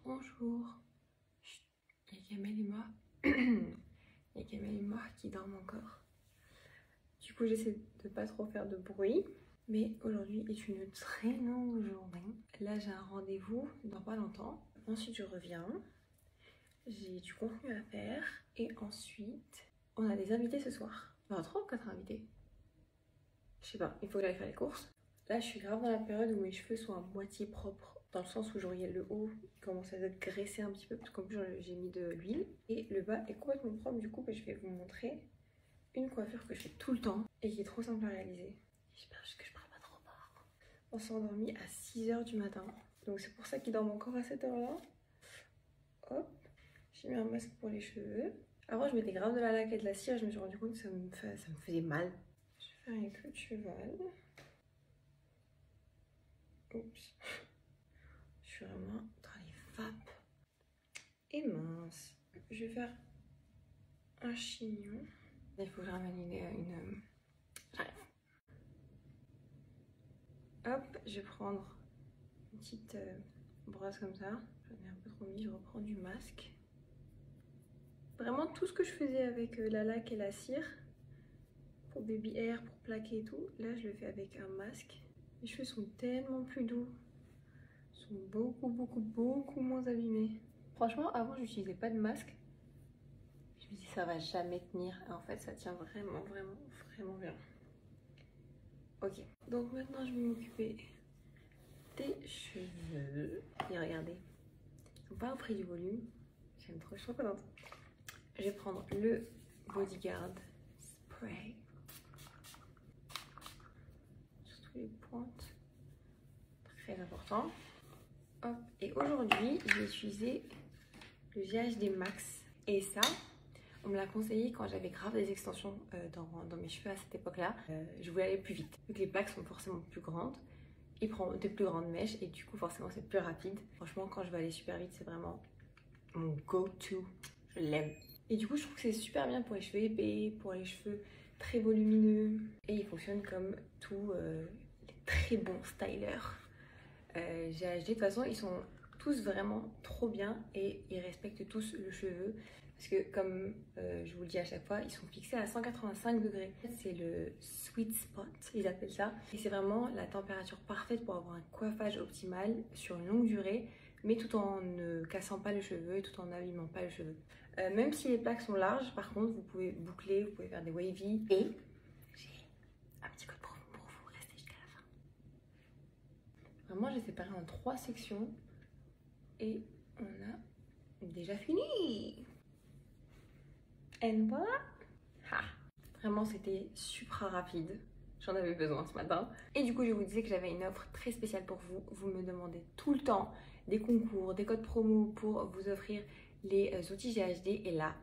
Bonjour. Il y a Kamel et moi. Il y a Kamel et moi qui dorment encore. Du coup, j'essaie de pas trop faire de bruit. Mais aujourd'hui est une très longue journée. Là, j'ai un rendez-vous dans pas longtemps. Ensuite, je reviens. J'ai du contenu à faire. Et ensuite, on a des invités ce soir. Enfin, 3 ou 4 invités. Je sais pas, il faut que j'aille faire les courses. Là, je suis grave dans la période où mes cheveux sont à moitié propres. Dans le sens où j'aurais le haut qui commence à être graissé un petit peu. Parce qu'en plus, j'ai mis de l'huile. Et le bas est complètement propre. Du coup, je vais vous montrer une coiffure que je fais tout le temps. Et qui est trop simple à réaliser. J'espère juste que je prends pas trop tard. On s'est endormi à 6 h du matin. Donc c'est pour ça qu'ils dorment encore à cette heure-là. Hop. J'ai mis un masque pour les cheveux. Avant, je mettais grave de la laque et de la cire. Je me suis rendu compte que ça me faisait mal. Je vais faire une queue de cheval. Oups. Je suis vraiment dans les vapes. Et mince. Je vais faire un chignon. Il faut que je ramène une... J'arrive. Hop, je vais prendre une petite brosse comme ça. J'en ai un peu trop mis, je reprends du masque. Vraiment tout ce que je faisais avec la laque et la cire. Pour baby hair, pour plaquer et tout. Là, je le fais avec un masque. Les cheveux sont tellement plus doux. Ils sont beaucoup moins abîmés. Franchement, avant, j'utilisais pas de masque. Je me dis ça va jamais tenir. Et en fait, ça tient vraiment bien. Ok. Donc maintenant, je vais m'occuper des cheveux. Et regardez. Ils sont pas au prix du volume. J'aime trop, je suis trop contente. Je vais prendre le Bodyguard Spray. Sur toutes les pointes. Très important. Hop. Et aujourd'hui, je vais utiliser le GHD Max. Et ça, on me l'a conseillé quand j'avais grave des extensions dans mes cheveux à cette époque-là. Je voulais aller plus vite. Vu que les plaques sont forcément plus grandes, il prend des plus grandes mèches et du coup, forcément, c'est plus rapide. Franchement, quand je veux aller super vite, c'est vraiment mon go-to. Je l'aime. Et du coup, je trouve que c'est super bien pour les cheveux épais, pour les cheveux très volumineux. Et il fonctionne comme tous les très bons stylers. GHD, de toute façon, ils sont tous vraiment trop bien et ils respectent tous le cheveu. Parce que comme je vous le dis à chaque fois, ils sont fixés à 185 degrés. C'est le sweet spot, ils appellent ça. Et c'est vraiment la température parfaite pour avoir un coiffage optimal sur une longue durée, mais tout en ne cassant pas le cheveu et tout en n'abîmant pas le cheveu. Même si les plaques sont larges, par contre, vous pouvez boucler, vous pouvez faire des wavy. Et j'ai un petit code promo pour vous, restez jusqu'à la fin. Vraiment, j'ai séparé en 3 sections et on a déjà fini. Et voilà. Ha. Vraiment, c'était super rapide. J'en avais besoin ce matin. Et du coup, je vous disais que j'avais une offre très spéciale pour vous. Vous me demandez tout le temps des concours, des codes promo pour vous offrir les outils GHD. Et là,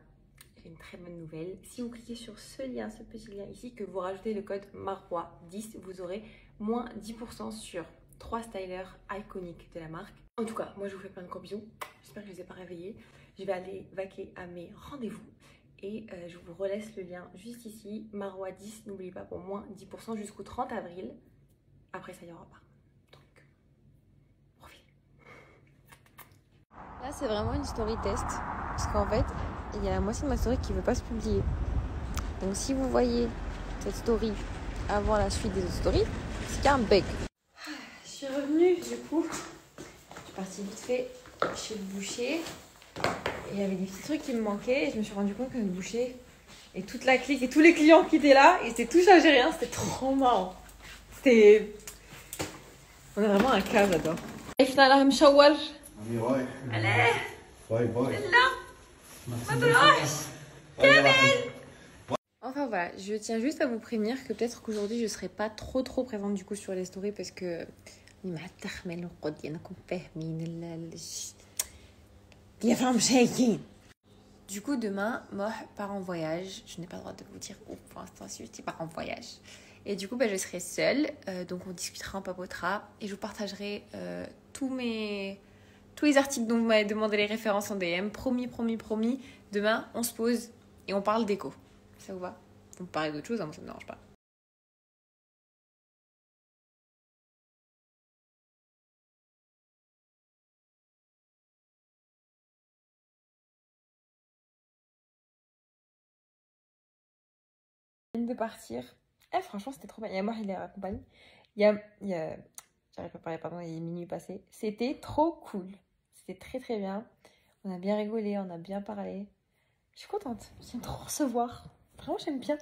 j'ai une très bonne nouvelle. Si vous cliquez sur ce lien, ce petit lien ici, que vous rajoutez le code MAROI10, vous aurez moins 10% sur 3 stylers iconiques de la marque. En tout cas, moi je vous fais plein de gros bisous. J'espère que je ne les ai pas réveillés. Je vais aller vaquer à mes rendez-vous. Et je vous relaisse le lien juste ici. MAROI10, n'oubliez pas, pour moins 10% jusqu'au 30 avril. Après, ça y aura pas. Donc, profitez. Là, c'est vraiment une story test. Parce qu'en fait, il y a la moitié de ma story qui ne veut pas se publier. Donc, si vous voyez cette story avant la suite des autres stories, c'est qu'il y a un bug. Je suis revenue, du coup. Je suis partie vite fait chez le boucher. Et il y avait des petits trucs qui me manquaient. Et je me suis rendu compte que le boucher et toute la clique et tous les clients qui étaient là, ils étaient tous algériens. C'était trop marrant. C'était... On a vraiment un cas, j'adore. عرفنا لها مشوار. أنا رايح. علاه؟ باي باي. لا ما تروحش كامل. Enfin voilà, je tiens juste à vous prévenir que peut-être qu'aujourd'hui je serai pas trop présente du coup sur les stories parce que du coup demain moi part en voyage. Je n'ai pas le droit de vous dire où pour l'instant, si je pars en voyage. Et du coup je serai seule, donc on discutera, on papotera et je vous partagerai tous les articles dont vous m'avez demandé les références en DM. Promis. Demain on se pose et on parle déco. Ça vous va? On peut parler d'autre chose, hein, moi ça me dérange pas. De partir. Franchement, c'était trop bien. Il y a moi, il les accompagne. J'arrive pas à parler, pardon, il est minuit passé. C'était trop cool. C'était très très bien. On a bien rigolé, on a bien parlé. Je suis contente. J'aime trop recevoir. Vraiment, j'aime bien.